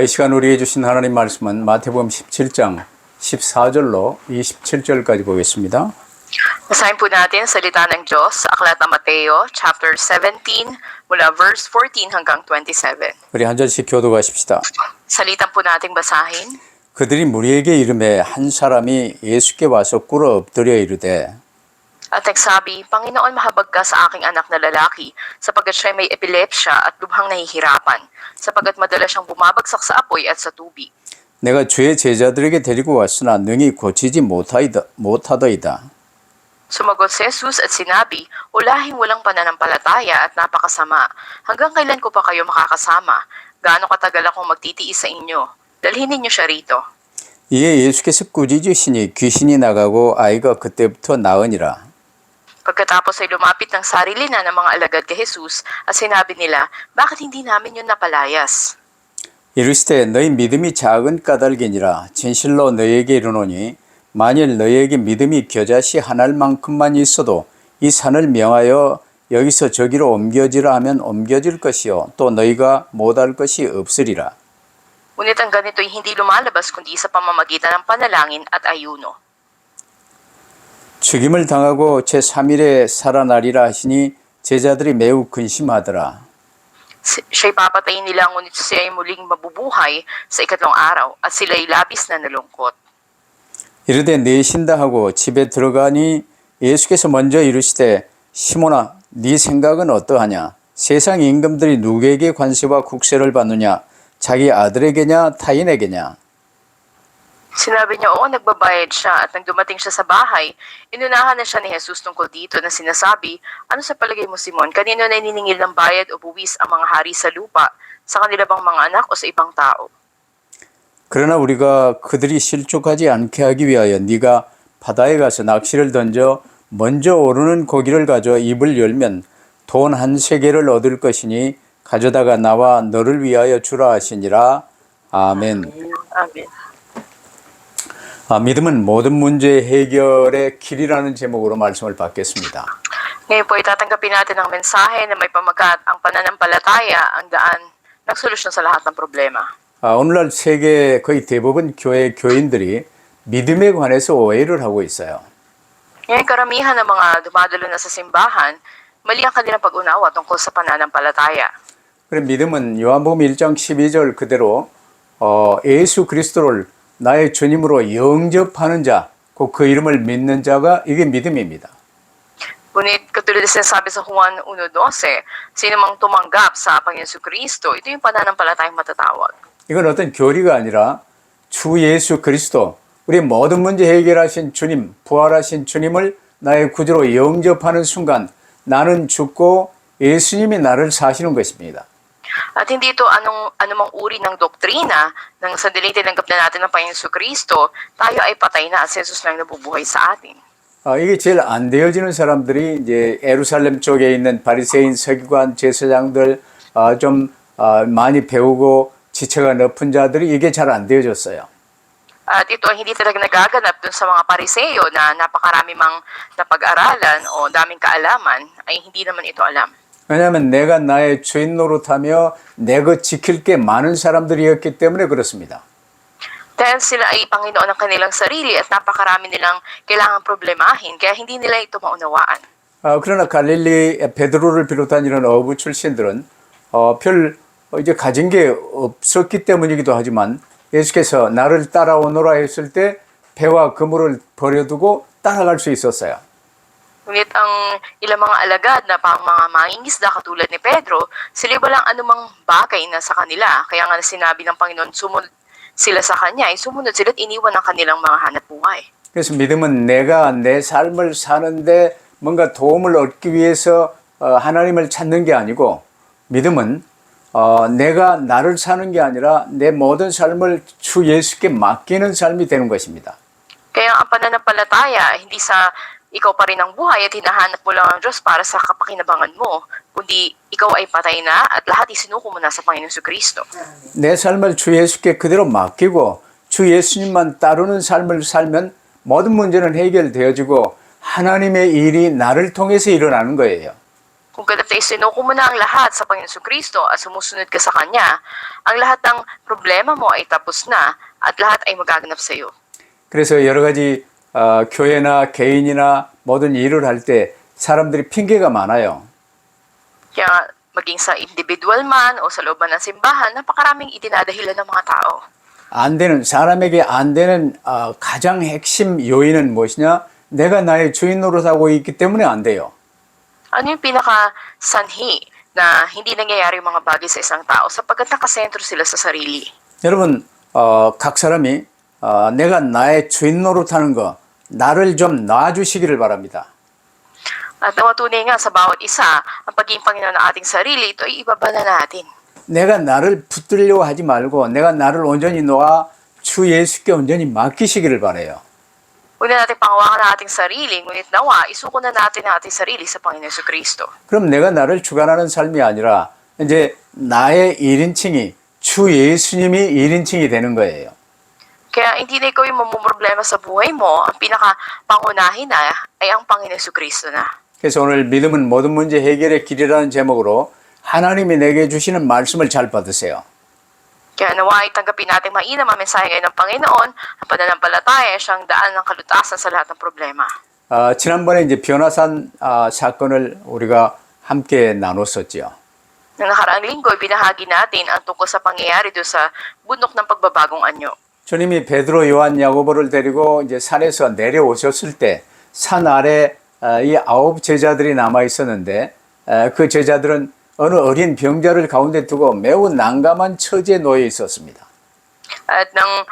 이 시간 우리에게 주신 하나님 말씀은 마태복음 17장 14절로 27절까지 보겠습니다. Basahin po natin salita ng Diyos sa Aklat ng Mateo, chapter 17, mula verse 14 hanggang 27. 우리 한 절씩 교독하십시다. Salitan po nating basahin. 그들이 무리에게 이르매 한 사람이 예수께 와서 꿇어 엎드려 이르되 At nagsabi, Panginoon, mahabag ka sa aking anak na lalaki, sapagkat siya'y may epilepsya at lubhang nahihirapan, sapagkat madalas siyang bumabagsak sa apoy at sa tubig. 내가 주의 제자들에게 데리고 왔으나 능히 고치지 못하더이다. Sumagot si Jesus at sinabi, Ulahing walang pananampalataya at napakasama. Hanggang kailan ko pa kayo makakasama? Gaano katagal akong magtitiis sa inyo? Dalhin ninyo siya rito. 이에 예수께서 꾸짖으시니 귀신이 나가고 아이가 그때부터 나으니라. Pagkatapos ay lumapit ng sarili na ng mga alagad kay Jesus at sinabi nila, Bakit hindi namin yun napalayas? 이르시되 너희 믿음이 작은 까닭이니라. 진실로 너희에게 이르노니 만일 너희에게 믿음이 겨자씨 한 알만큼만 있어도 이 산을 명하여 여기서 저기로 옮겨지라 하면 옮겨질 것이요 또 너희가 못할 것이 없으리라. Ngunit ang ganito'y hindi lumalabas kundi sa pamamagitan ng panalangin at ayuno. 죽임을 당하고 제3일에 살아나리라 하시니 제자들이 매우 근심하더라. Siya'y papatayin nila ngunit siya'y muling mabubuhay sa ikatlong araw at sila'y labis na nalungkot. 이르되 내신다 하고 집에 들어가니 예수께서 먼저 이르시되 시몬아 네 생각은 어떠하냐? 세상 임금들이 누구에게 관세와 국세를 받느냐? 자기 아들에게냐 타인에게냐? Sinabi niya, oo, nagbabayad siya at nang dumating siya sa bahay, inunahan na siya ni Jesus tungkol dito na sinasabi, ano sa palagay mo Simon, kanino na ininingil ng bayad o buwis ang mga hari sa lupa, sa kanila bang mga anak o sa ibang tao? 그러나 우리가 그들이 실족하지 않게 하기 위하여 네가 바다에 가서 낚시를 던져 먼저 오르는 고기를 가져 입을 열면 돈 한 세겔을 얻을 것이니 가져다가 나와 너를 위하여 주라 하시니라. 아멘. Amen. 믿음은 모든 문제 해결의 길이라는 제목으로 말씀을 받겠습니다. Ngayon po itatanggapin natin ang mensahe na may pamagat ang pananampalataya ang daan ng solusyon sa lahat ng problema. 오늘날 세계 거의 대부분 교회 교인들이 믿음에 관해서 오해를 하고 있어요. Ngayon karamihan ng mga dumadalo na sa simbahan, mali ang kanilang pag-unawa tungkol sa pananampalataya. 그럼 믿음은 요한복음 1장 12절 그대로 예수 그리스도를 나의 주님으로 영접하는 자, 그 이름을 믿는 자가 이게 믿음입니다. Ngunit katulad na sinasabi sa Juan 1.12, sino mang tumanggap sa Panginoon Kristo, ito yung pananampalatayang matatawag. 이건 어떤 교리가 아니라 주 예수 그리스도, 우리 모든 문제 해결하신 주님, 부활하신 주님을 나의 구주로 영접하는 순간 나는 죽고 예수님이 나를 사시는 것입니다. At hindi ito anumang uri ng doktrina nang sandaling tinanggap na natin ng Panginoon Kristo, tayo ay patay na at si Jesus lang nabubuhay sa atin. 이게 제일 안 되어지는 사람들이 이제 예루살렘 쪽에 있는 바리새인, 서기관, 제사장들 좀 많이 배우고 지체가 높은 자들이 이게 잘 안 되어졌어요. At ito ay hindi talaga nagaganap dun sa mga pariseyo na napakarami mang napag-aralan o daming kaalaman, ay hindi naman ito alam. 왜냐하면 내가 나의 주인 노릇하며 내 것 지킬 게 많은 사람들이었기 때문에 그렇습니다. Dahil sila ay Panginoon ng kanilang sarili at napakarami nilang kailangang problemahin, kaya hindi nila ito maunawaan. 그러나 갈릴리 베드로를 비롯한 이런 어부 출신들은 별 이제 가진 게 없었기 때문이기도 하지만 예수께서 나를 따라오너라 했을 때 배와 그물을 버려두고 따라갈 수 있었어요. Ngunit ang ilang mga alagad na pang mga mangingisda katulad ni Pedro, sila walang anumang bagay na sa kanila. Kaya nga sinabi ng Panginoon, sumunod sila sa Kanya, ay sumunod sila at iniwan ang kanilang mga hanap buhay. 그래서 믿음은 내가 내 삶을 사는데 뭔가 도움을 얻기 위해서 하나님을 찾는 게 아니고 믿음은 내가 나를 사는 게 아니라 내 모든 삶을 주 예수께 맡기는 삶이 되는 것입니다. Kaya ang pananampalataya, hindi sa ikaw pa rin ang buhay at hinahanap mo lang ang Diyos para sa kapakinabangan mo, kundi ikaw ay patay na at lahat isinuko mo na sa Panginoon Kristo. 내 삶을 주 예수께 그대로 맡기고 주 예수님만 따르는 삶을 살면 모든 문제는 해결되어지고 하나님의 일이 나를 통해서 일어나는 거예요. Kung kaya't isinuko mo na ang lahat sa Panginoon Kristo at sumusunod ka sa Kanya, ang lahat ng problema mo ay tapos na at lahat ay magaganap sa iyo. 그래서 여러 가지 교회나 개인이나 모든 일을 할 때 사람들이 핑계가 많아요. Kaya maging sa individual man o sa loob man ng simbahan, napakaraming idinadahilan ng mga tao. 안 되는 사람에게 안 되는 가장 핵심 요인은 무엇이냐? 내가 나의 주인 노릇하고 있기 때문에 안 돼요. Ano yung pinaka-sanhi na hindi nangyayari yung mga bagay sa isang tao sapagkat nakasentro sila sa sarili? 여러분 각 사람이 내가 나의 주인 노릇하는 거 나를 좀 놔주시기를 바랍니다. At nawatunay nga sa bawat isa, ang pagiging Panginoon ng ating sarili, ito ay ibaba na natin. 내가 나를 붙들려고 하지 말고 내가 나를 온전히 놓아 주 예수께 온전히 맡기시기를 바라요. Huwag na natin pangawakan ang ating sarili, ngunit nawa, isuko na natin ang ating sarili sa Panginoon Kristo. 그럼 내가 나를 주관하는 삶이 아니라 이제 나의 1인칭이 주 예수님이 1인칭이 되는 거예요. Kaya hindi na ikaw yung mamumroblema sa buhay mo, ang pinaka-pangunahin na ay ang Panginoon Kristo na. 그래서 오늘 믿음은 모든 문제 해결의 길이라는 제목으로 하나님이 내게 주시는 말씀을 잘 받으세요. Kaya nawa ay tanggapin natin mainam ang mensahe ngayon ng Panginoon, ang pananampalataya siyang daan ng kalutasan sa lahat ng problema. 지난번에 이제 변화산 사건을 우리가 함께 나눴었죠. Nang nakaraang linggo, binahagi natin ang tungkol sa pangyayari doon sa bundok ng pagbabagong anyo. 주님이 베드로, 요한, 야고보를 데리고 이제 산에서 내려오셨을 때 산 아래 이 9 제자들이 남아 있었는데 그 제자들은 어느 어린 병자를 가운데 두고 매우 난감한 처지에 놓여 있었습니다. At nang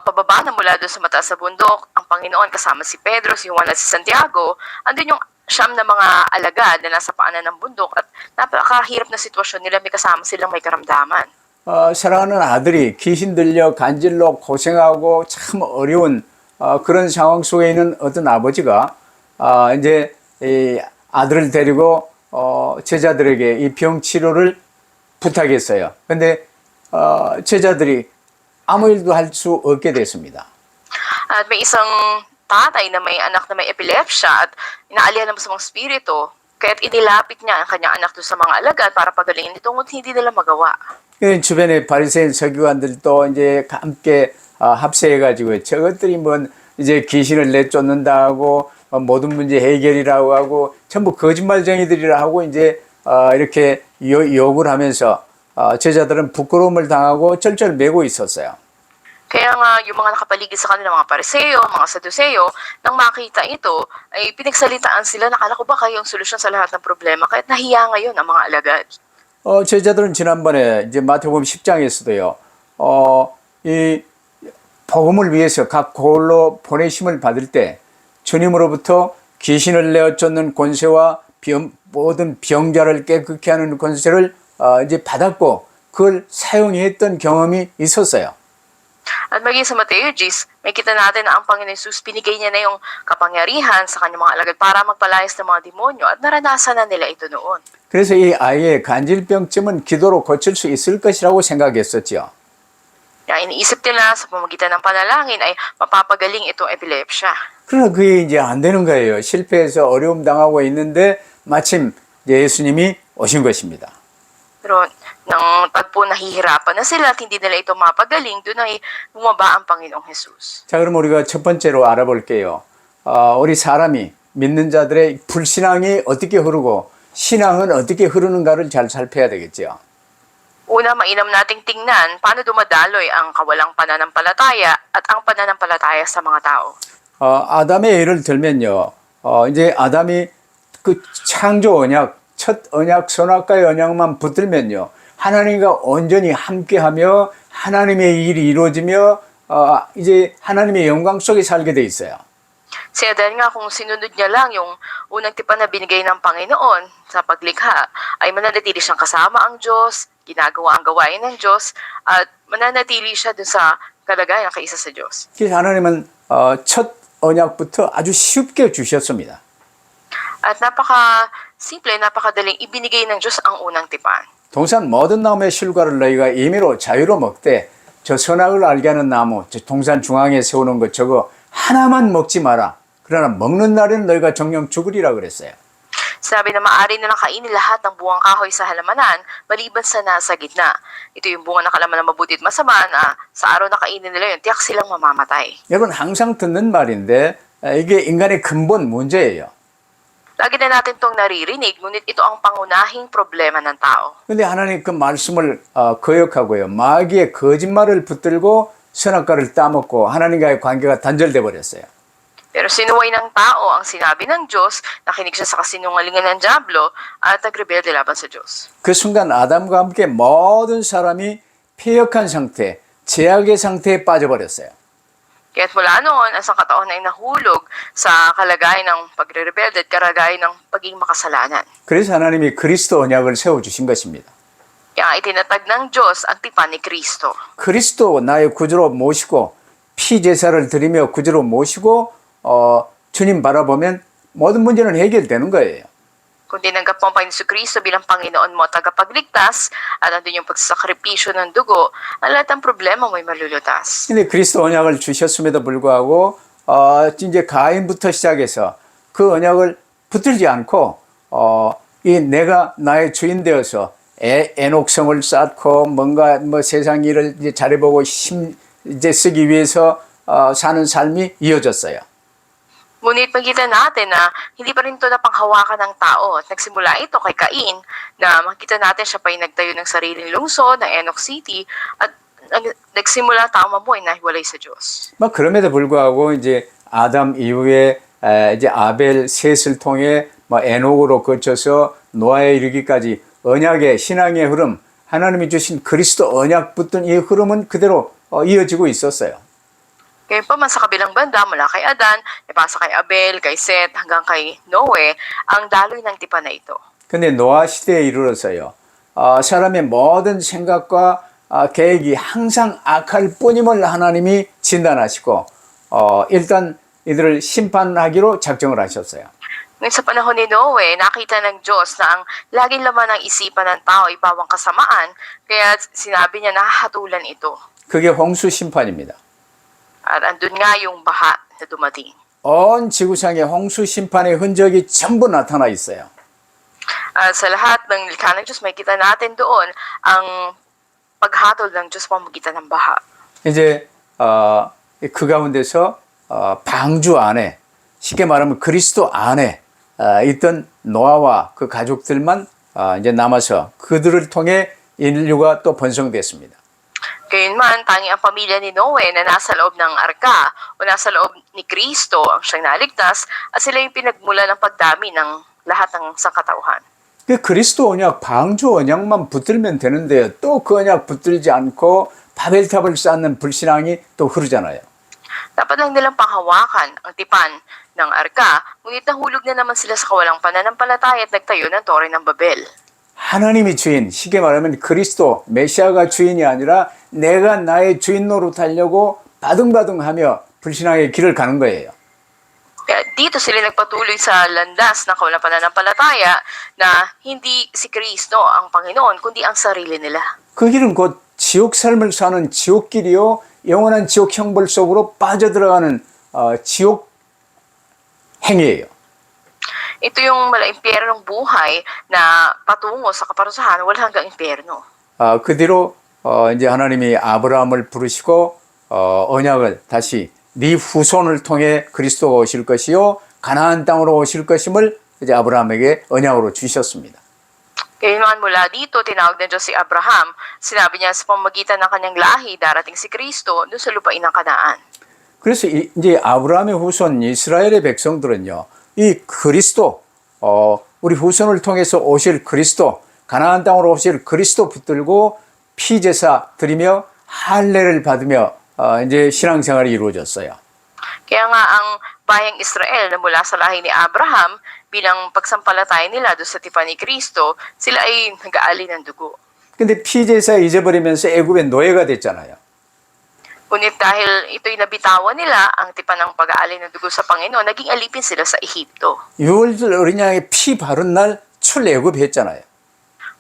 pababa na mula doon sa mataas sa bundok, ang Panginoon kasama si Pedro, si Juan at si Santiago, andun yung siyam na mga alagad na nasa paanan ng bundok at napakahirap na sitwasyon nila, may kasama silang may karamdaman. 사랑하는 아들이 귀신 들려 간질로 고생하고 참 어려운 그런 상황 속에 있는 어떤 아버지가 이제 이 아들을 데리고 제자들에게 이 병 치료를 부탁했어요. 근데 제자들이 아무 일도 할 수 없게 됐습니다. At may isang tatay na may anak na may epilepsya at inaalihan ng masamang spirito, kaya't inilapit niya ang kanyang anak doon sa mga alagad para pagalingin ito, ngunit hindi nila magawa. 주변에 바리새인 서기관들도 이제 함께 합세해가지고 저것들이 뭔 이제 귀신을 내쫓는다 하고 모든 문제 해결이라고 하고 전부 거짓말쟁이들이라 하고 이제 이렇게 욕을 하면서 제자들은 부끄러움을 당하고 쩔쩔매고 있었어요. Kaya nga, yung mga nakapaligid sa kanila, mga pariseo, mga saduceo, nang makita ito, ay pinagsalitaan sila, nakala ko ba kayo ang solusyon sa lahat ng problema, kahit nahiya ngayon ang mga alagad. 제자들은 지난번에 이제 마태복음 10장에서도요, 이 복음을 위해서 각 고을로 보내심을 받을 때 주님으로부터 귀신을 내어 쫓는 권세와 모든 병자를 깨끗게 하는 권세를 이제 받았고 그걸 사용했던 경험이 있었어요. At maging sa Mateo 10, may kita natin na ang Panginoon Jesus, binigay niya na yung kapangyarihan sa kanyang mga alagad para magpalayas ng mga demonyo at naranasan na nila ito noon. 그래서 이 아이의 간질병쯤은 기도로 고칠 수 있을 것이라고 생각했었죠. Kaya iniisip nila sa pamagitan ng panalangin ay mapapagaling itong epilepsya. 그러나 그게 이제 안 되는 거예요. 실패해서 어려움 당하고 있는데 마침 예수님이 오신 것입니다. Pero nang tagpo nahihirapan na sila at hindi nila ito mapagaling, doon ay bumaba ang Panginoong Jesus. 자, 그럼 우리가 첫 번째로 알아볼게요. 우리 사람이 믿는 자들의 불신앙이 어떻게 흐르고 신앙은 어떻게 흐르는가를 잘 살펴야 되겠죠. Una, mainam nating tingnan paano dumadaloy ang kawalang pananampalataya at ang pananampalataya sa mga tao. 아담의 예를 들면요. 이제 아담이 그 창조 언약, 첫 언약, 선악과의 언약만 붙들면요. 하나님과 온전히 함께하며 하나님의 일이 이루어지며 이제 하나님의 영광 속에 살게 돼 있어요. Si Adan nga kung sinunod niya lang yung unang tipan na binigay ng Panginoon sa paglikha, ay mananatili siyang kasama ang Diyos, ginagawa ang gawain ng Diyos, at mananatili siya dun sa kalagayan ng kaisa sa Diyos. 그래서 하나님은 첫 언약부터 아주 쉽게 주셨습니다. At napaka-simple, napakadaling ibinigay ng Diyos ang unang tipan. 동산 모든 나무의 실과를 너희가 임의로 자유로 먹되 저 선악을 알게 하는 나무, 저 동산 중앙에 세우는 것 저거 하나만 먹지 마라. 그러나 먹는 날에는 너희가 정령 죽으리라 그랬어요. Sinabi na maaari nilang kainin lahat ng bungang kahoy sa halamanan maliban sa nasa gitna. Ito yung bunga ng kalaman na mabuti at masama na sa araw na kainin nila yun, tiyak silang mamamatay. 여러분 항상 듣는 말인데 이게 인간의 근본 문제예요. Lagi na natin itong naririnig, ngunit ito ang pangunahing problema ng tao. 근데 하나님 그 말씀을 거역하고요. 마귀의 거짓말을 붙들고 선악과를 따먹고 하나님과의 관계가 단절돼 버렸어요. Pero sinuway ng tao ang sinabi ng Diyos, nakinig siya sa kasinungalingan ng Diablo at nagrebelde laban sa Diyos. 그 순간 아담과 함께 모든 사람이 패역한 상태, 제약의 상태에 빠져버렸어요. Kaya't mula noon, ang sangkataon ay nahulog sa kalagayan ng pagre-rebelde at kalagayan ng pagiging makasalanan. 그래서 하나님이 그리스도 언약을 세워주신 것입니다. Kaya itinatag ng Diyos ang tipan ni Kristo. 그리스도 나의 구주로 모시고 피제사를 드리며 구주로 모시고 주님 바라보면 모든 문제는 해결되는 거예요. Kung tinanggap mo ang Panginoon Kristo bilang Panginoon mo at tagapagligtas at andun yung pagsasakripisyo ng dugo, ang lahat ng problema mo'y malulutas. 근데 그리스도 언약을 주셨음에도 불구하고 이제 가인부터 시작해서 그 언약을 붙들지 않고 이 내가 나의 주인 되어서 애녹성을 쌓고 뭔가 세상 일을 이제 잘해보고 이제 쓰기 위해서 사는 삶이 이어졌어요. Ngunit makita natin na hindi pa rin ito napanghawakan ng tao at nagsimula ito kay Cain na makita natin siya pa yung nagtayo ng sariling lungsod ng Enoch City at nagsimula tao mabuhay na hiwalay sa Diyos. 뭐 그럼에도 불구하고 이제 아담 이후에 이제 아벨 셋을 통해 뭐 에녹으로 거쳐서 노아에 이르기까지 언약의 신앙의 흐름, 하나님이 주신 그리스도 언약 붙든 이 흐름은 그대로 이어지고 있었어요. Ngayon pa man sa kabilang banda, mula kay Adan, ipasa kay Abel, kay Seth, hanggang kay Noe, ang daloy ng tipan na ito. 근데 노아 시대에 이르러서요. 사람의 모든 생각과 계획이 항상 악할 뿐임을 하나님이 진단하시고 일단 이들을 심판하기로 작정을 하셨어요. Ngayon sa panahon ni Noe, nakita ng Diyos na ang laging laman ng isipan ng tao ay bawang kasamaan, kaya sinabi niya na hahatulan ito. 그게 홍수 심판입니다. At andun nga yung baha na dumating. 온 지구상에 홍수 심판의 흔적이 전부 나타나 있어요. At sa lahat ng likha ng Diyos, makikita natin doon ang paghatol ng Diyos pamamagitan ng baha. 이제 그 가운데서 방주 안에 쉽게 말하면 그리스도 안에 있던 노아와 그 가족들만 이제 남아서 그들을 통해 인류가 또 번성됐습니다. Gayunman, tanging ang pamilya ni Noe na nasa loob ng arka o nasa loob ni Kristo ang siyang naligtas at sila yung pinagmula ng pagdami ng lahat ng sangkatauhan. 그 그리스도 언약, 방주 언약만 붙들면 되는데요. 또 그 언약 붙들지 않고 바벨탑을 쌓는 불신앙이 또 흐르잖아요. Dapat lang nilang panghawakan ang tipan ng arka, ngunit nahulog na naman sila sa kawalang pananampalataya at nagtayo ng Tore ng Babel. 하나님이 주인, 쉽게 말하면 그리스도, 메시아가 주인이 아니라 내가 나의 주인 노릇하려고 바둥바둥하며 불신앙의 길을 가는 거예요. Kaya dito sila nagpatuloy sa landas ng kawalang pananampalataya na hindi si Kristo ang Panginoon, kundi ang sarili nila. 그 길은 곧 지옥 삶을 사는 지옥길이요, 영원한 지옥 형벌 속으로 빠져들어가는 지옥 행위예요. Ito yung mala-impyernong buhay na patungo sa kaparusahan, wala hanggang impyerno. 그 뒤로 이제 하나님이 아브라함을 부르시고 언약을 다시 네 후손을 통해 그리스도가 오실 것이요 가나안 땅으로 오실 것임을 이제 아브라함에게 언약으로 주셨습니다. Gayunman mula dito, tinawag ng Diyos si Abraham. Sinabi niya sa pamamagitan ng kanyang lahi, darating si Kristo doon sa lupain ng Kanaan. 그래서 이제 아브라함의 후손 이스라엘의 백성들은요, 이 그리스도, 우리 후손을 통해서 오실 그리스도, 가나안 땅으로 오실 그리스도 붙들고 피제사 드리며 할례를 받으며 이제 신앙생활이 이루어졌어요. Kaya nga ang bayang Israel na mula sa lahi ni Abraham, bilang pagsampalataya nila doon sa tipan ni Kristo, sila ay nag-aali ng dugo. 근데 피제사 잊어버리면서 애굽의 노예가 됐잖아요. Ngunit dahil ito'y nabitawan nila, ang tipan ng pag-aali ng dugo sa Panginoon, naging alipin sila sa Ehipto. 6월 어린 양의 피 바른 날 출애굽했잖아요.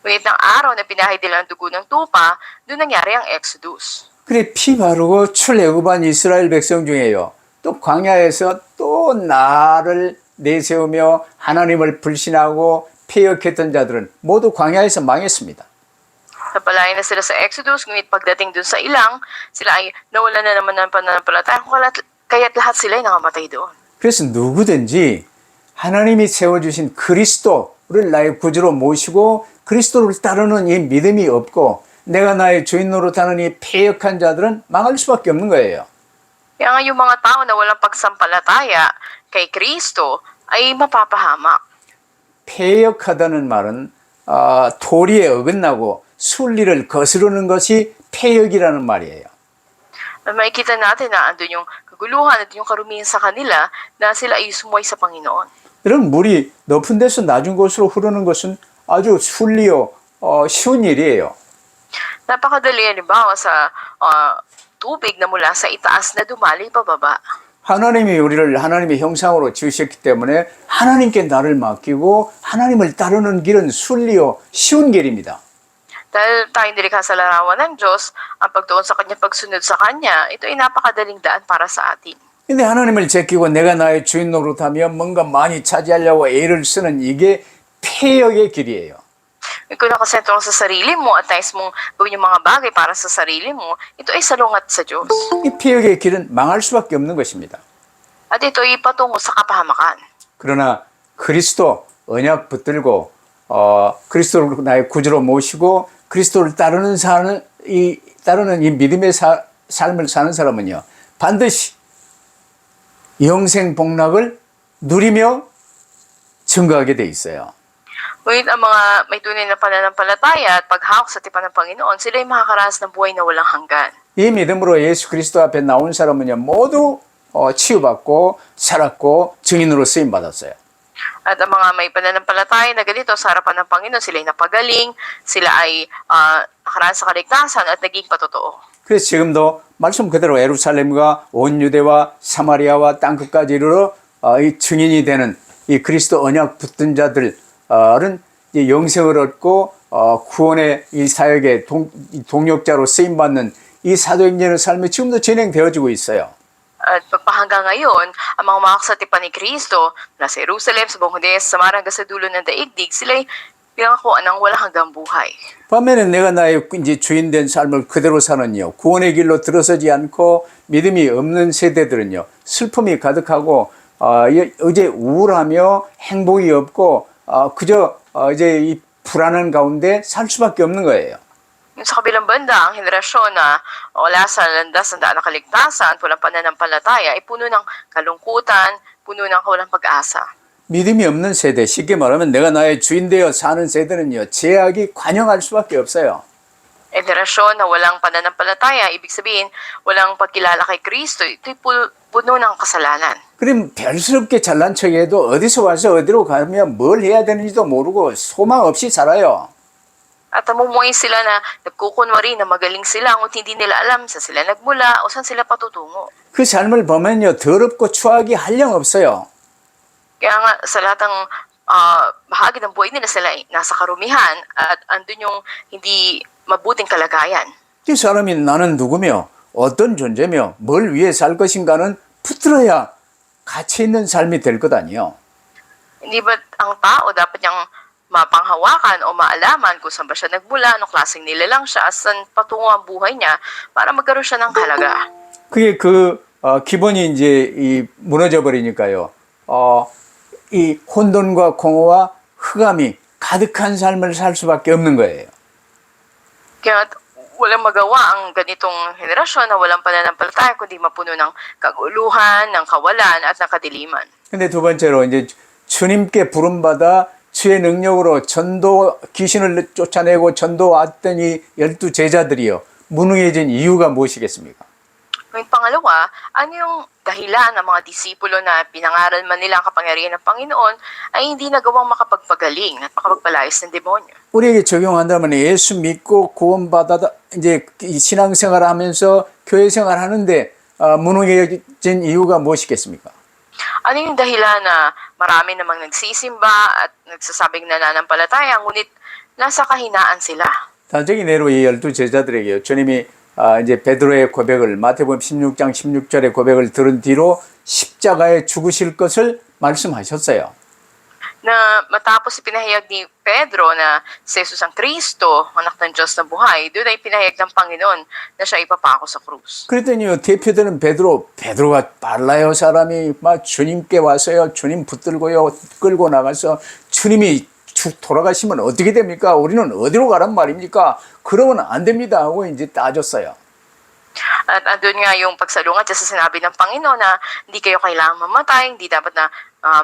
Ngunit ng araw na pinahid nila ang dugo ng tupa, doon nangyari ang Exodus. 그래 피 바르고 출애굽한 이스라엘 백성 중에요. 또 광야에서 또 나를 내세우며 하나님을 불신하고 패역했던 자들은 모두 광야에서 망했습니다. Napalayan na sila sa Exodus, ngunit pagdating dun sa ilang, sila ay nawalan na naman ng pananampalataya, kaya't lahat sila ay nangamatay doon. 그래서 누구든지 하나님이 세워주신 그리스도를 나의 구주로 모시고 그리스도를 따르는 이 믿음이 없고 내가 나의 주인 노릇하는 이 패역한 자들은 망할 수밖에 없는 거예요. Kaya nga yung mga tao na walang pagsampalataya kay Kristo ay mapapahamak. 패역하다는 말은 도리에 어긋나고 순리를 거스르는 것이 패역이라는 말이에요. Makikita natin na andun yung kaguluhan at yung karumihan sa kanila na sila ay sumuway sa Panginoon. 이런 물이 높은 데서 낮은 곳으로 흐르는 것은 아주 순리요 쉬운 일이에요. Napakadali halimbawa sa tubig na mula sa itaas na dumali pababa. 하나님이 우리를 하나님의 형상으로 지으셨기 때문에 하나님께 나를 맡기고 하나님을 따르는 길은 순리요 쉬운 길입니다. Dahil tayo nilikha sa larawan ng Diyos, ang pagtuon sa Kanya, pagsunod sa Kanya, ito ay napakadaling daan para sa atin. 근데 하나님을 제끼고 내가 나의 주인 노릇하며 뭔가 많이 차지하려고 애를 쓰는 이게 패역의 길이에요. Kung nakasentro ka sa sarili mo at nais mong gawin yung mga bagay para sa sarili mo, ito ay salungat sa Diyos. 이 패역의 길은 망할 수밖에 없는 것입니다. At ito ay patungo sa kapahamakan. 그러나 그리스도 언약 붙들고 그리스도를 나의 구주로 모시고 그리스도를 따르는 이 믿음의 삶을 사는 사람은요 반드시 영생 복락을 누리며 증거하게 돼 있어요. Ngunit ang mga may tunay na pananampalataya at paghawak sa tipan ng Panginoon, sila ay makakaranas ng buhay na walang hanggan. 이 믿음으로 예수 그리스도 앞에 나온 사람은요 모두 치유받고 살았고 증인으로 쓰임 받았어요. At ang mga may pananampalataya na ganito sa harapan ng Panginoon, sila ay napagaling, sila ay nakaranas sa kaligtasan at naging patotoo. 그래서 지금도 말씀 그대로 예루살렘과 온 유대와 사마리아와 땅끝까지 이르러 이 증인이 되는 이 그리스도 언약 붙든 자들은 영생을 얻고 구원의 이 사역의 동력자로 쓰임받는 이 사도행전의 삶이 지금도 진행되어지고 있어요. At hanggang ngayon, ang mga makasatipan ni Kristo na sa Jerusalem, sa buong Judea, sa Samara hanggang sa dulo ng daigdig, sila ay pinangakuan ng walang hanggang buhay. 반면에 내가 나의 이제 주인 된 삶을 그대로 사는요 구원의 길로 들어서지 않고 믿음이 없는 세대들은요 슬픔이 가득하고 이제 우울하며 행복이 없고 그저 이제 이 불안한 가운데 살 수밖에 없는 거예요. Sa kabilang banda, ang henerasyon na wala sa landas ng daan ng kaligtasan, walang pananampalataya, ay puno ng kalungkutan, puno ng kawalang pag-asa. 믿음이 없는 세대, 쉽게 말하면 내가 나의 주인 되어 사는 세대는요 제약이 관영할 수밖에 없어요. Henerasyon na walang pananampalataya, ibig sabihin, walang pagkilala kay Kristo, ito'y puno ng kasalanan. 그럼 별스럽게 잘난 척해도 어디서 와서 어디로 가면 뭘 해야 되는지도 모르고 소망 없이 살아요. At namumuhay sila na nagkukunwari na magaling sila ngunit hindi nila alam saan sila nagmula o saan sila patutungo. 그 삶을 보면요 더럽고 추하기 한량없어요. Kaya nga sa lahat ng bahagi ng buhay nila sila ay nasa karumihan at andun yung hindi mabuting kalagayan. 이 사람이 나는 누구며 어떤 존재며 뭘 위해 살 것인가는 붙들어야 가치 있는 삶이 될 것 아니에요. Hindi ba ang tao dapat niyang mapanghawakan o maalaman kung saan ba siya nagmula, anong klaseng nilalang siya, saan patungo ang buhay niya para magkaroon siya ng halaga. 그게 기본이 이제 이 무너져 버리니까요. 이 혼돈과 공허와 흑암이 가득한 삶을 살 수밖에 없는 거예요. Kaya walang magawa ang ganitong henerasyon na walang pananampalataya kundi mapuno ng kaguluhan, ng kawalan at ng kadiliman. 근데 두 번째로 이제 주님께 부름받아 주의 능력으로 귀신을 쫓아내고 전도왔던 이 12 제자들이요. 무능해진 이유가 무엇이겠습니까? Ngunit pangalawa, ano yung dahilan ng mga disipulo na pinangaral man nila ang kapangyarihan ng Panginoon ay hindi nagawang makapagpagaling at makapagpalayas ng demonyo? 우리에게 적용한다면 예수 믿고 구원받아 이제 신앙생활을 하면서 교회생활 하는데 무능해진 이유가 무엇이겠습니까? Ano yung dahilan na marami namang nagsisimba at nagsasabing nananampalataya ngunit nasa kahinaan sila? 단적인 예로 이 12 제자들에게요. 주님이 이제 베드로의 고백을 마태복음 16장 16절의 고백을 들은 뒤로 십자가에 죽으실 것을 말씀하셨어요. Na matapos ipinahayag ni Pedro na si Jesus ang Kristo, anak ng Diyos na buhay, doon ay pinahayag ng Panginoon na siya ipapako sa krus. 그랬더니요, 대표되는 베드로가 빨라요, 사람이. 막 주님께 와서요, 주님 붙들고요, 끌고 나가서 주님이 축 돌아가시면 어떻게 됩니까? 우리는 어디로 가란 말입니까? 그러면 안 됩니다 하고 이제 따졌어요. At andun nga yung pagsalungat sa sinabi ng Panginoon na hindi kayo kailangang mamatay, hindi dapat na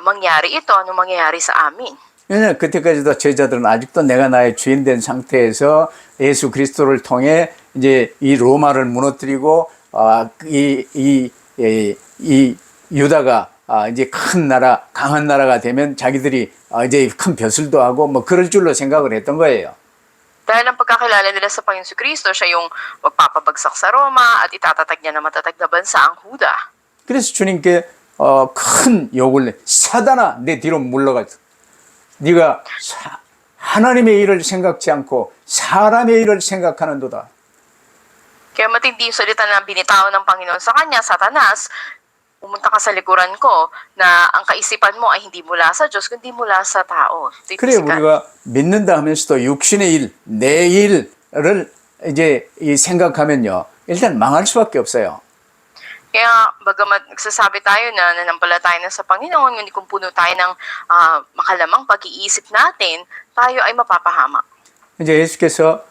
mangyari ito, ano mangyayari sa amin. 왜냐하면 그때까지도 제자들은 아직도 내가 나의 주인 된 상태에서 예수 그리스도를 통해 이제 이 로마를 무너뜨리고 이 유다가 이제 큰 나라, 강한 나라가 되면 자기들이 이제 큰 벼슬도 하고 뭐 그럴 줄로 생각을 했던 거예요. Dahil ang pagkakilala nila sa Panginoon si Kristo, siya yung magpapabagsak sa Roma at itatatag niya na matatag na bansa ang Huda. 그래서 주님께 큰 욕을 내. 사단아, 내 뒤로 물러가. 네가 하나님의 일을 생각지 않고 사람의 일을 생각하는도다. Kaya matindi yung salita na binitawan ng Panginoon sa kanya, Satanas, pumunta ka sa likuran ko na ang kaisipan mo ay hindi mula sa Diyos, kundi mula sa tao. 그래 우리가 믿는다 하면서도 육신의 일, 내 일을 이제 생각하면요. 일단 망할 수밖에 없어요. Kaya bagamat nagsasabi tayo na nanampalataya na sa Panginoon, ngunit kung puno tayo ng makalamang pag-iisip natin, tayo ay mapapahamak. 이제 예수께서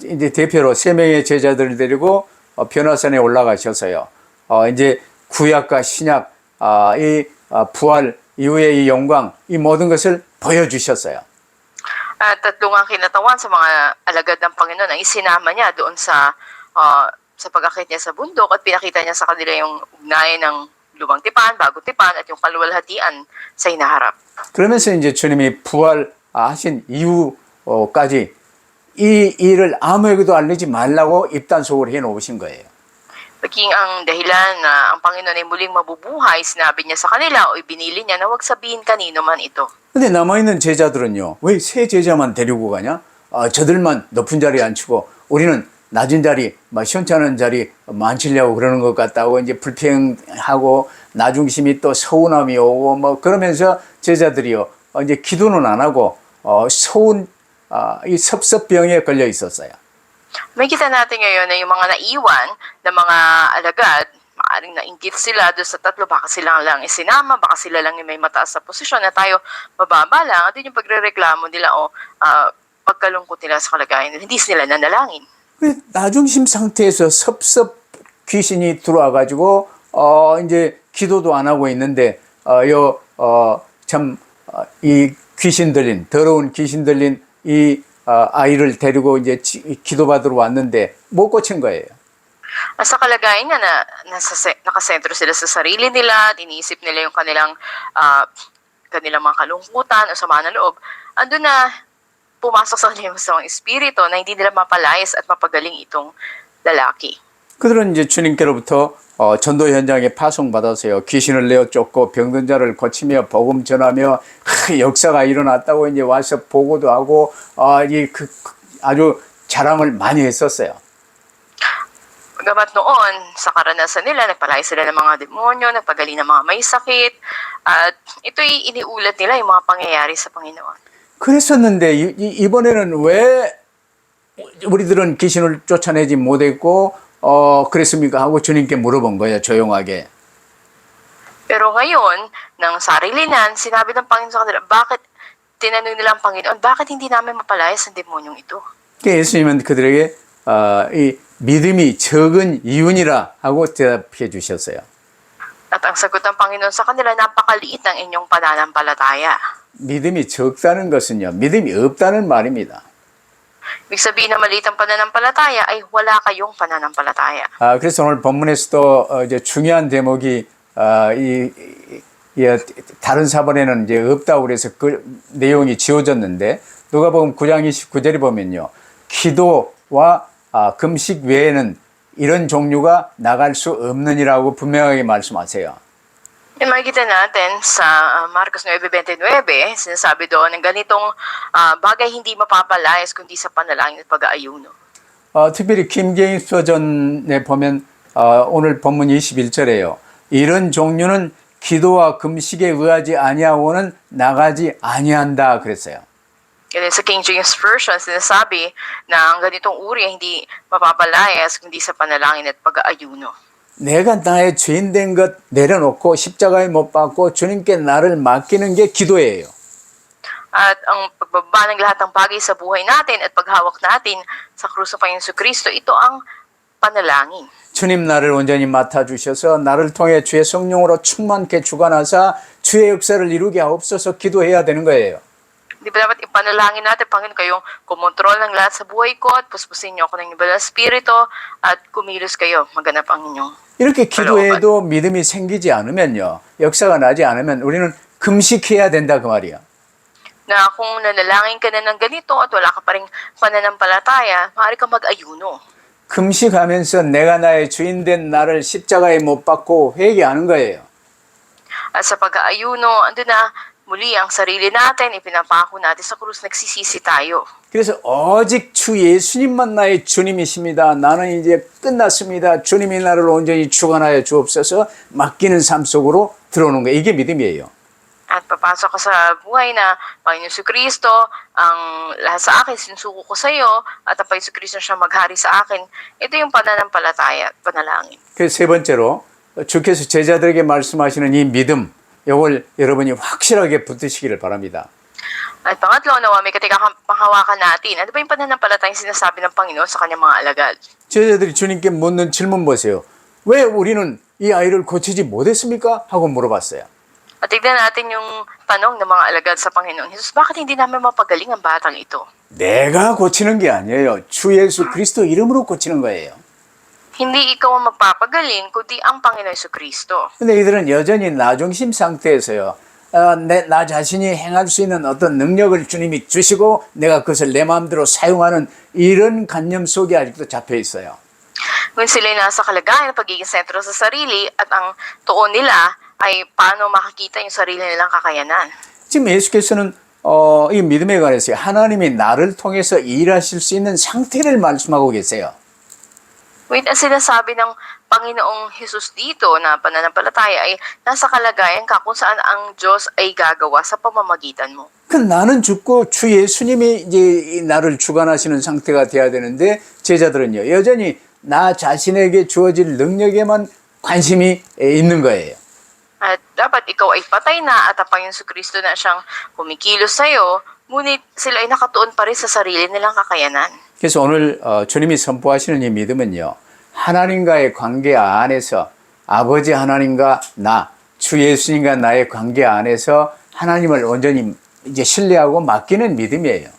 이제 대표로 3명의 제자들을 데리고 변화산에 올라가셔서요. 이제 구약과 신약, 이 부활 이후의 이 영광, 이 모든 것을 보여주셨어요. At tatlong ang kinatawan sa mga alagad ng Panginoon ang isinama niya doon sa pag-akit niya sa bundok at pinakita niya sa kanila yung ugnayan ng lumang tipan, bagong tipan at yung kaluwalhatian sa hinaharap. 그러면서 이제 주님이 부활하신 이후까지 이 일을 아무에게도 알리지 말라고 입단속을 해 놓으신 거예요. Naging ang dahilan na ang Panginoon ay muling mabubuhay, sinabi niya sa kanila o ibinili niya na huwag sabihin kanino man ito. 근데 남아있는 제자들은요, 왜 세 제자만 데리고 가냐? 저들만 높은 자리에 앉히고 우리는 낮은 자리, 시원찮은 자리 앉히려고 그러는 것 같다고 이제 불평하고 나중심이 또 서운함이 오고 뭐 그러면서 제자들이요, 이제 기도는 안 하고 이 섭섭병에 걸려 있었어요. Makikita natin ngayon na yung mga naiwan na mga alagad, maaaring nainggit sila doon sa tatlo, baka sila lang isinama, baka sila lang yung may mataas sa posisyon na tayo mababa lang. At yun yung pagre-reklamo nila o pagkalungkot nila sa kalagayan nila. Hindi sila nanalangin. 나중심 상태에서 섭섭 귀신이 들어와가지고 이제 기도도 안 하고 있는데 이 귀신 들린 더러운 귀신 들린 이 아이를 데리고 이제 기도받으러 왔는데 못 고친 거예요. Sa kalagayan nga na nakasentro sila sa sarili nila, iniisip nila yung kanilang mga kalungkutan o sama ng loob, andun na pumasok sa kanila yung masamang espiritu na hindi nila mapalayas at mapagaling itong lalaki. 그들은 이제 주님께로부터 전도 현장에 파송받아서요. 귀신을 내어 쫓고 병든 자를 고치며 복음 전하며 역사가 일어났다고 이제 와서 보고도 하고 아주 자랑을 많이 했었어요. Gamat noon, sa karanasan nila, nagpalayas sila ng mga demonyo, nagpagaling ng mga may sakit, at ito'y iniulat nila yung mga pangyayari sa Panginoon. 그랬었는데 이번에는 왜 우리들은 귀신을 쫓아내지 못했고 그랬습니까? 하고 주님께 물어본 거예요, 조용하게. Pero ngayon, nang sarilinan, sinabi ng Panginoon sa kanila, bakit tinanong nila ang Panginoon, bakit hindi namin mapalayas ang demonyong ito? 예수님은 그들에게 이 믿음이 적은 이윤이라 하고 대답해 주셨어요. At ang sagot ng Panginoon sa kanila, napakaliit ng inyong pananampalataya. 믿음이 적다는 것은요, 믿음이 없다는 말입니다. Ibig sabihin na maliit ang pananampalataya ay wala kayong pananampalataya. 그래서 오늘 본문에서도 이제 중요한 대목이 다른 사본에는 이제 없다고 그래서 그 내용이 지워졌는데 누가복음 9장 29절에 보면요, 기도와 금식 외에는 이런 종류가 나갈 수 없느니라고 분명하게 말씀하세요. Makikita natin sa Marcos 9:29, sinasabi doon ng ganitong bagay hindi mapapalayas kundi sa panalangin at pag-aayuno. 특별히 김계인 서전에 보면 오늘 본문 21절에요. 이런 종류는 기도와 금식에 의하지 아니하고는 나가지 아니한다 그랬어요. Kaya sa King James Version, sinasabi na ang ganitong uri ay hindi mapapalayas kundi sa panalangin at pag-aayuno. 내가 나의 죄인 된 것 내려놓고 십자가에 못 박고 주님께 나를 맡기는 게 기도예요. At ang pagbaba ng lahat ng bagay sa buhay natin at paghawak natin sa krus ng Panginoon Kristo, ito ang panalangin. 주님 나를 온전히 맡아주셔서 나를 통해 주의 성령으로 충만케 주관하사 주의 역사를 이루게 하옵소서 기도해야 되는 거예요. Di ba dapat ipanalangin natin, Panginoon, kayong kumontrol ng lahat sa buhay ko at puspusin niyo ako ng iba na spirito at kumilos kayo, maganap ang inyong 이렇게 기도해도 믿음이 생기지 않으면요. 역사가 나지 않으면 우리는 금식해야 된다 그 말이야. na kung nanalangin ka na ng ganito at wala ka pa rin pananampalataya, maaari ka mag-ayuno. 금식하면서 내가 나의 주인 된 나를 십자가에 못 박고 회개하는 거예요. At sa pag-aayuno, andun na muli ang sarili natin, ipinapako natin sa krus, nagsisisi tayo. 그래서 오직 주 예수님만 나의 주님이십니다. 나는 이제 끝났습니다. 주님이 나를 온전히 주관하여 주옵소서 맡기는 삶 속으로 들어오는 거예요. 이게 믿음이에요. At papasok ka sa buhay na Panginoon si Kristo, ang lahat sa akin, sinusuko ko sa iyo, at ang Panginoon si Kristo siya maghari sa akin. Ito yung pananampalataya at panalangin. 그래서 세 번째로 주께서 제자들에게 말씀하시는 이 믿음, 이걸 여러분이 확실하게 붙드시기를 바랍니다. At pangatlo, nawa may panghawakan natin. Ano ba yung pananampalatayang sinasabi ng Panginoon sa kanyang mga alagad? 제자들이 주님께 묻는 질문 보세요. 왜 우리는 이 아이를 고치지 못했습니까? 하고 물어봤어요. At tignan natin yung tanong ng mga alagad sa Panginoon. Jesus, bakit hindi namin mapagaling ang batang ito? 내가 고치는 게 아니에요. 주 예수 그리스도 이름으로 고치는 거예요. Hindi ikaw ang magpapagaling, kundi ang Panginoon si Kristo. 근데 이들은 여전히 나중심 상태에서요. 나 자신이 행할 수 있는 어떤 능력을 주님이 주시고 내가 그것을 내 마음대로 사용하는 이런 관념 속에 아직도 잡혀 있어요. Kung sila'y nasa kalagayan ng pagiging sentro sa sarili at ang tuon nila ay paano makakita yung sarili nilang kakayanan. 지금 예수께서는 이 믿음에 관해서 하나님이 나를 통해서 일하실 수 있는 상태를 말씀하고 계세요. Wait, ang sinasabi ng Panginoong Jesus dito na pananampalataya ay nasa kalagayan ka kung saan ang Diyos ay gagawa sa pamamagitan mo. 그 나는 죽고 주 예수님이 이제 나를 주관하시는 상태가 돼야 되는데 제자들은요 여전히 나 자신에게 주어질 능력에만 관심이 있는 거예요. At dapat ikaw ay patay na at ang Panginoon si Kristo na siyang kumikilos sa iyo, ngunit sila ay nakatuon pa rin sa sarili nilang kakayanan. 그래서 오늘 주님이 선포하시는 이 믿음은요. 하나님과의 관계 안에서 아버지 하나님과 나, 주 예수님과 나의 관계 안에서 하나님을 온전히 이제 신뢰하고 맡기는 믿음이에요.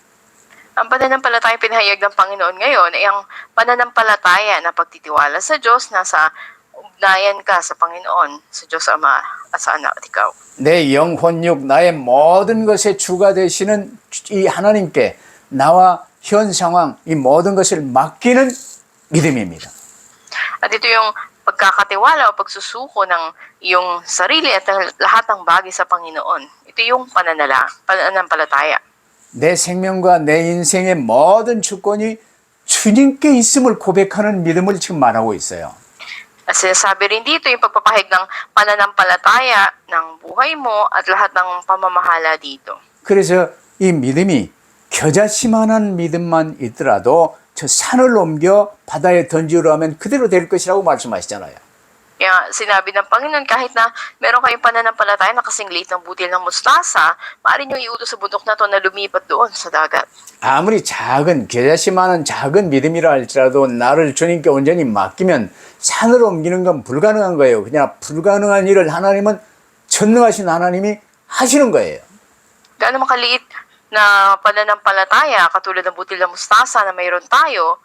Ang pananampalataya pinahayag ng Panginoon ngayon ay ang pananampalataya na pagtitiwala sa Diyos, nasa ugnayan ka sa Panginoon, sa Diyos Ama at sa Anak at ikaw. 내 영혼육 나의 모든 것의 주가 되시는 이 하나님께 나와 현 상황 이 모든 것을 맡기는 믿음입니다. At ito yung pagkakatiwala o pagsusuko ng iyong sarili at ang lahat ng bagay sa Panginoon. Ito yung pananampalataya. 내 생명과 내 인생의 모든 주권이 주님께 있음을 고백하는 믿음을 지금 말하고 있어요. At sinasabi rin dito yung pagpapahayag ng pananampalataya ng buhay mo at lahat ng pamamahala dito. 그래서 이 믿음이 겨자씨만한 믿음만 있더라도 저 산을 옮겨 바다에 던지으라 하면 그대로 될 것이라고 말씀하시잖아요. Kaya sinabi ng Panginoon, kahit na meron kayong pananampalataya na kasing liit ng butil ng mustasa, maaari nyo iutos sa bundok na to na lumipat doon sa dagat. 아무리 작은 겨자씨만한 작은 믿음이라 할지라도 나를 주님께 온전히 맡기면 산을 옮기는 건 불가능한 거예요. 그냥 불가능한 일을 하나님은 전능하신 하나님이 하시는 거예요. Gaano makaliit na pananampalataya, katulad ng butil ng mustasa na mayroon tayo,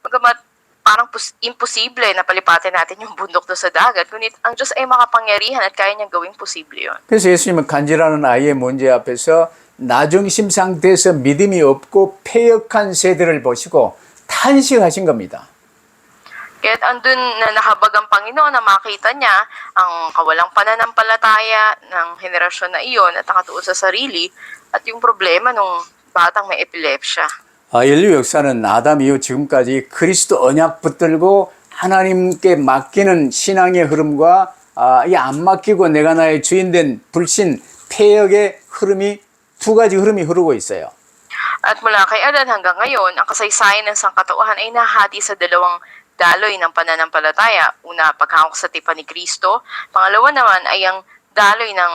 magamat parang imposible na palipatin natin yung bundok doon sa dagat, ngunit ang Diyos ay makapangyarihan at kaya niyang gawing posible yun. 그래서 예수님은 간질하는 아이의 문제 앞에서 나중심 상태에서 믿음이 없고 패역한 세대를 보시고 탄식하신 겁니다. Kaya't andun na nahabag ang Panginoon na makita niya ang kawalang pananampalataya ng henerasyon na iyon at nakatuon sa sarili at yung problema nung batang may epilepsya. 인류 역사는 아담 이후 지금까지 그리스도 언약 붙들고 하나님께 맡기는 신앙의 흐름과 이 안 맡기고 내가 나의 주인된 불신, 폐역의 흐름이 두 가지 흐름이 흐르고 있어요. At mula kay Adan hanggang ngayon, ang kasaysayan ng sangkatauhan ay nahati sa dalawang daloy ng pananampalataya. Una, paghawak sa tipan ni Kristo. Pangalawa naman ay ang daloy ng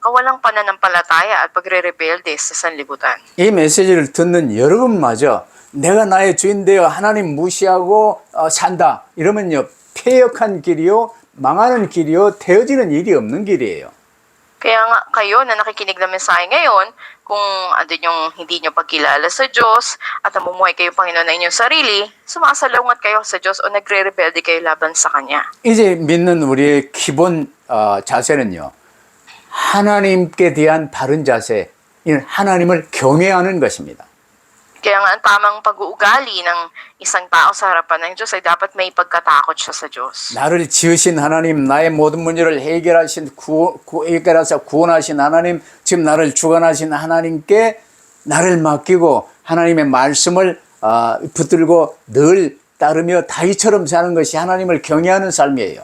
kawalang pananampalataya at pagre-rebelde sa sanlibutan. 이 메시지를 듣는 여러분마저 내가 나의 주인 되어 하나님 무시하고 산다. 이러면요, 폐역한 길이요, 망하는 길이요, 되어지는 일이 없는 길이에요. Kaya nga kayo na nakikinig ng mensahe ngayon, kung andun yung hindi nyo pagkilala sa Diyos at namumuhay kayo Panginoon na inyong sarili, sumasalungat kayo sa Diyos o nagre-rebelde kayo laban sa Kanya. 이제 믿는 우리의 기본 자세는요, 하나님께 대한 바른 자세, 이는 하나님을 경외하는 것입니다. Kaya nga ang tamang pag-uugali ng isang tao sa harapan ng Diyos ay dapat may pagkatakot siya sa Diyos. 나를 지으신 하나님, 나의 모든 문제를 해결하사 구원하신 하나님, 지금 나를 주관하신 하나님께 나를 맡기고 하나님의 말씀을 붙들고 늘 따르며 다윗처럼 사는 것이 하나님을 경외하는 삶이에요.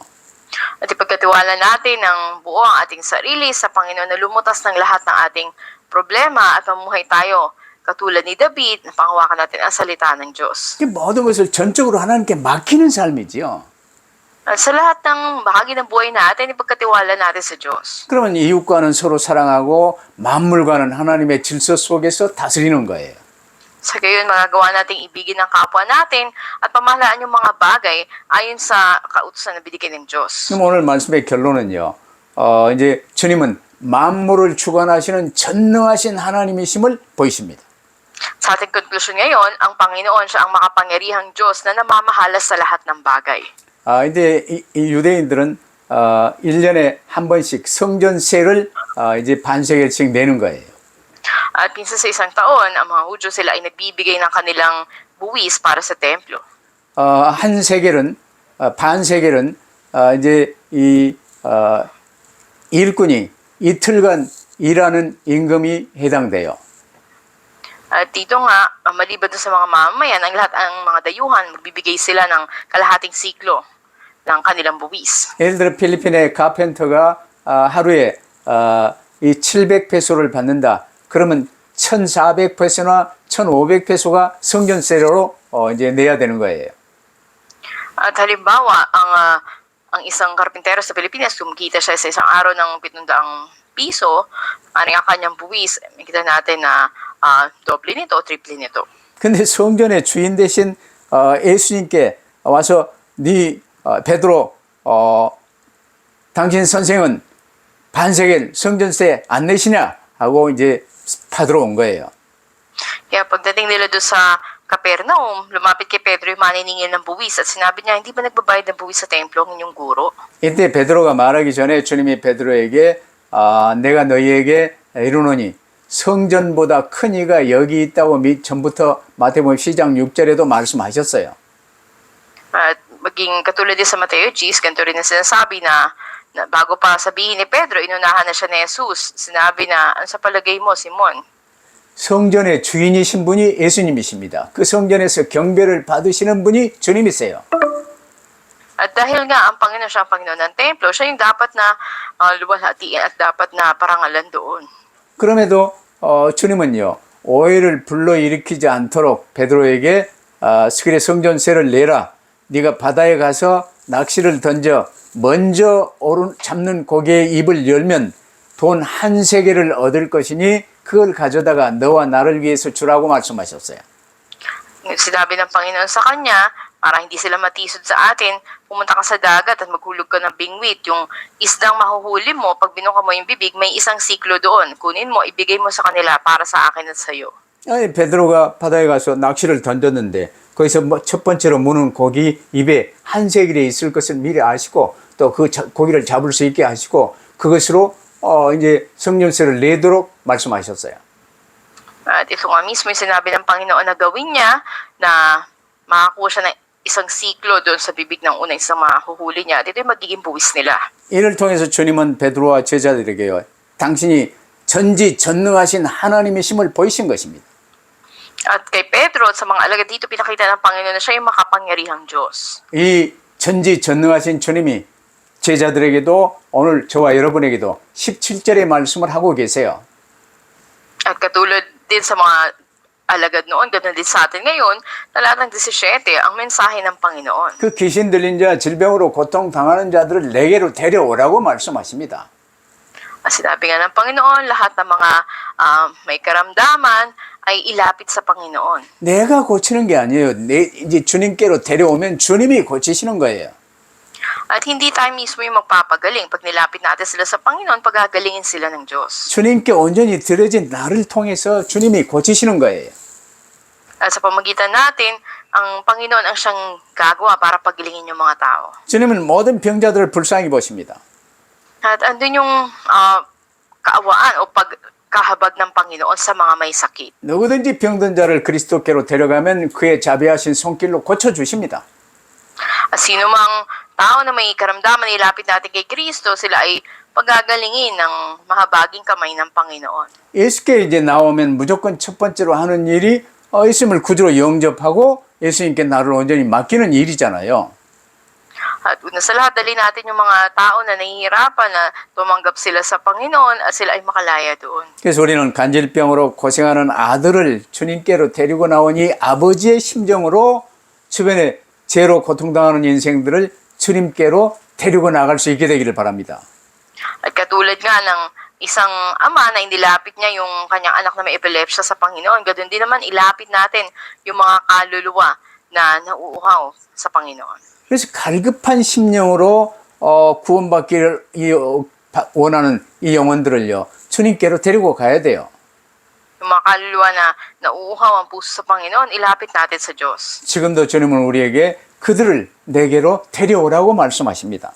At ipagkatiwala natin ng buo ang ating sarili sa Panginoon na lumutas ng lahat ng ating problema at mamuhay tayo katulad ni David na panghawakan natin ang salita ng Diyos. 이 모든 것을 전적으로 하나님께 맡기는 삶이지요. At sa lahat ng bahagi ng buhay natin, ipagkatiwala natin sa Diyos. 그러면 이웃과는 서로 사랑하고 만물과는 하나님의 질서 속에서 다스리는 거예요. Sa gayon, magagawa nating ibigin ng kapwa natin at pamahalaan yung mga bagay ayon sa kautusan na binigay ng Diyos. 그럼 오늘 말씀의 결론은요. 이제 주님은 만물을 주관하시는 전능하신 하나님이심을 보이십니다. Sa ating konklusyon ngayon, ang Panginoon siya ang makapangyarihang Diyos na namamahala sa lahat ng bagay. 이제 이 유대인들은 1년에 한 번씩 성전세를 이제 반세겔씩 내는 거예요. At minsan sa isang taon, ang mga Hudyo sila ay nagbibigay ng kanilang buwis para sa templo. 한 세겔은 반세겔은 이제 이 일꾼이 이틀간 일하는 임금이 해당돼요. At dito nga, maliban doon sa mga mamamayan, ang lahat ang mga dayuhan, magbibigay sila ng kalahating siklo ng kanilang buwis. 예를 들어 필리핀의 카펜터가 하루에 이 700페소를 받는다. 그러면 1,400페소나 1,500페소가 성전세로 이제 내야 되는 거예요. At halimbawa, ang isang karpintero sa Pilipinas, kumikita siya sa isang araw ng 700 piso, ang kanyang buwis, makita natin na doble nito o triple nito. 근데 성전의 주인 대신 예수님께 와서 베드로 당신 선생은 반세겔 성전세 안 내시냐 하고 이제 받으러 온 거예요. Kaya pagdating nila doon sa Capernaum, lumapit kay Pedro yung maniningil ng buwis at sinabi niya, hindi ba nagbabayad ng buwis sa templo ang inyong guro? 이때 베드로가 말하기 전에 주님이 베드로에게 내가 너희에게 이르노니 성전보다 큰 이가 여기 있다고 전부터 마태복음 10장 6절에도 말씀하셨어요. At maging katulad din sa Mateo 10, ganito rin na sinasabi na bago pa sabihin ni Pedro, inunahan na siya ni Jesus. Sinabi na, ano sa palagay mo, Simon? 성전의 주인이신 분이 예수님이십니다. 그 성전에서 경배를 받으시는 분이 주님이세요. At dahil nga ang Panginoon siya ang Panginoon ng templo, siya yung dapat na luwalhatiin at dapat na parangalan doon. 그럼에도 주님은요, 오해를 불러일으키지 않도록 베드로에게 그래 성전세를 내라. 네가 바다에 가서 낚시를 던져 먼저 잡는 고기의 입을 열면 돈 한 세겔을 얻을 것이니 그걸 가져다가 너와 나를 위해서 주라고 말씀하셨어요. Sinabi ng Panginoon sa kanya, para hindi sila matisod sa atin, pumunta ka sa dagat at maghulog ka ng bingwit. Yung isdang mahuhuli mo, pag binuka mo yung bibig, may isang siklo doon. Kunin mo, ibigay mo sa kanila para sa akin at sa iyo. 아니, 베드로가 바다에 가서 낚시를 던졌는데 거기서 첫 번째로 무는 고기 입에 한 세겔이 있을 것을 미리 아시고 또 그 고기를 잡을 수 있게 하시고 그것으로 이제 성전세를 내도록 말씀하셨어요. At ito nga mismo yung sinabi ng Panginoon na gawin niya na makakuha siya ng isang siklo doon sa bibig ng unang isang mahuhuli niya. At ito yung magiging buwis nila. 이를 통해서 주님은 베드로와 제자들에게요, 당신이 전지전능하신 하나님이심을 보이신 것입니다. At kay Pedro at sa mga alagad dito, pinakita ng Panginoon na siya yung makapangyarihang Diyos. 이 전지전능하신 주님이 제자들에게도 오늘 저와 여러분에게도 17절의 말씀을 하고 계세요. At katulad din sa mga alagad noon, ganoon din sa atin ngayon, talatang 17, ang mensahe ng Panginoon. 그 귀신 들린 자, 질병으로 고통당하는 자들을 내게로 데려오라고 말씀하십니다. Sinabi nga ng Panginoon, lahat ng mga may karamdaman ay ilapit sa Panginoon. 내가 고치는 게 아니에요. 이제 주님께로 데려오면 주님이 고치시는 거예요. At hindi tayo mismo yung magpapagaling. Pag nilapit natin sila sa Panginoon, pagagalingin sila ng Diyos. 주님께 온전히 드려진 나를 통해서 주님이 고치시는 거예요. At sa pamagitan natin, ang Panginoon ang siyang gagawa para pagalingin yung mga tao. 주님은 모든 병자들을 불쌍히 보십니다. At andun yung kaawaan o pagkahabag ng Panginoon sa mga may sakit. 누구든지 병든 자를 그리스도께로 데려가면 그의 자비하신 손길로 고쳐주십니다. At sino mang tao na may karamdaman ilapit natin kay Kristo, sila ay pagagalingin ng mahabaging kamay ng Panginoon. 예수께 이제 나오면 무조건 첫 번째로 하는 일이 예수님을 구주로 영접하고 예수님께 나를 온전히 맡기는 일이잖아요. At una sa lahat, dali natin yung mga tao na nahihirapan na tumanggap sila sa Panginoon at sila ay makalaya doon. 그래서 우리는 간질병으로 고생하는 아들을 주님께로 데리고 나오니 아버지의 심정으로 주변에 죄로 고통당하는 인생들을 주님께로 데리고 나갈 수 있게 되기를 바랍니다. At katulad nga ng isang ama na inilapit niya yung kanyang anak na may epilepsya sa Panginoon, ganoon din naman ilapit natin yung mga kaluluwa na nauuhaw sa Panginoon. 그래서 갈급한 심령으로 구원받기를 원하는 이 영혼들을요, 주님께로 데리고 가야 돼요. Yung mga kaluluwa na nauuhaw ang puso sa Panginoon, ilapit natin sa Diyos. 지금도 주님은 우리에게 그들을 내게로 데려오라고 말씀하십니다.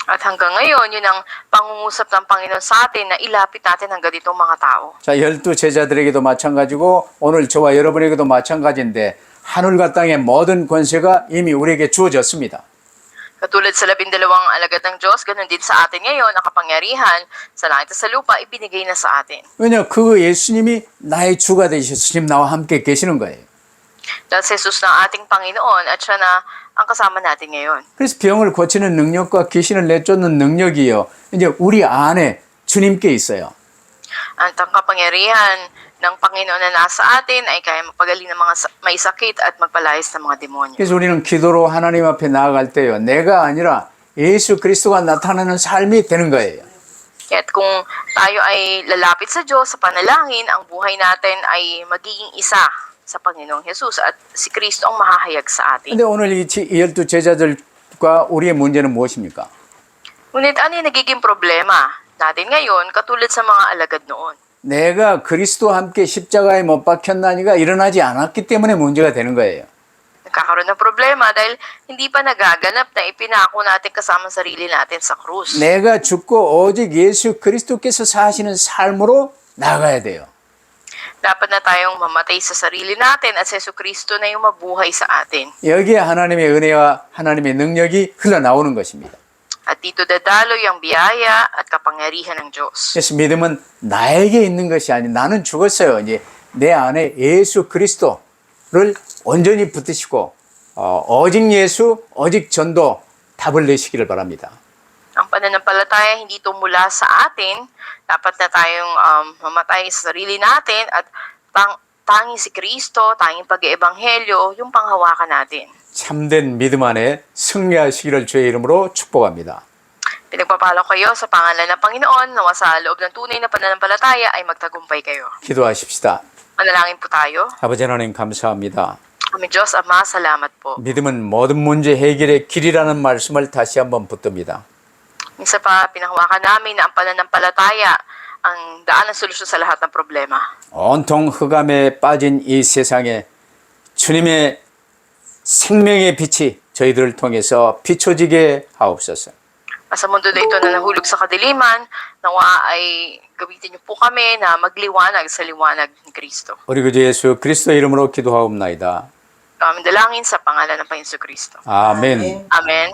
At hanggang ngayon, yun ang pangungusap ng Panginoon sa atin na ilapit natin hanggang ditong mga tao. 자, 12 제자들에게도 마찬가지고 오늘 저와 여러분에게도 마찬가지인데 하늘과 땅의 모든 권세가 이미 우리에게 주어졌습니다. Katulad sa 12 alagad ng Diyos, ganun din sa atin ngayon, ang kapangyarihan sa langit at sa lupa, ibinigay na sa atin. 왜냐, 그 예수님이 나의 주가 되셔서 지금 나와 함께 계시는 거예요. Dahil si Jesus na ating Panginoon at siya na ang kasama natin ngayon. 그래서 병을 고치는 능력과 귀신을 내쫓는 능력이요, 이제 우리 안에 주님께 있어요. At ang kapangyarihan ng Panginoon na nasa atin ay kaya magpagaling ng mga may sakit at magpalayas ng mga demonyo. 그래서 우리는 기도로 하나님 앞에 나아갈 때요, 내가 아니라 예수 그리스도가 나타나는 삶이 되는 거예요. Kaya't kung tayo ay lalapit sa Diyos sa panalangin, ang buhay natin ay magiging isa sa Panginoong Jesus at si Kristo ang mahahayag sa atin. 근데 오늘 이 12 제자들과 우리의 문제는 무엇입니까? Ngunit ano yung nagiging problema natin ngayon katulad sa mga alagad noon? 내가 그리스도와 함께 십자가에 못 박혔나니가 일어나지 않았기 때문에 문제가 되는 거예요. Nagkakaroon ng problema dahil hindi pa nagaganap na ipinako natin kasama sarili natin sa krus. 내가 죽고 오직 예수 그리스도께서 사시는 삶으로 나가야 돼요. Dapat na tayong mamatay sa sarili natin at si Yesu Kristo na yung mabuhay sa atin. 여기에 하나님의 은혜와 하나님의 능력이 흘러나오는 것입니다. At dito dadaloy ang biyaya at kapangyarihan ng Diyos. 그래서 믿음은 나에게 있는 것이 아니, 나는 죽었어요. 이제 내 안에 예수 그리스도를 온전히 붙드시고 오직 예수, 오직 전도 답을 내시기를 바랍니다. Ang pananampalataya hindi ito mula sa atin. Dapat na tayong mamatay sa sarili natin at tanging si Kristo, tanging pag-iebanghelyo, yung panghawakan natin. 참된 믿음 안에 승리하시기를 주의 이름으로 축복합니다. Pinagpapalo kayo sa pangalan ng Panginoon, nawa sa loob ng tunay na pananampalataya ay magtagumpay kayo. 기도하십시다. Manalangin po tayo. 아버지 하나님 감사합니다. Aming Diyos, Ama, salamat po. 믿음은 모든 문제 해결의 길이라는 말씀을 다시 한번 붙듭니다. Minsan pa, pinahawakan namin na ang pananampalataya ang daan ng solusyon sa lahat ng problema. 온통 흑암에 빠진 이 세상에 주님의 생명의 빛이 저희들을 통해서 비춰지게 하옵소서. Sa mundo na ito na nahulog sa kadiliman, nawa ay gamitin niyo po kami na magliwanag sa liwanag ni Kristo. 우리 구주 예수 그리스도 이름으로 기도하옵나이다. Aming dalangin sa pangalan ng Panginoon Kristo. 아멘. Amen.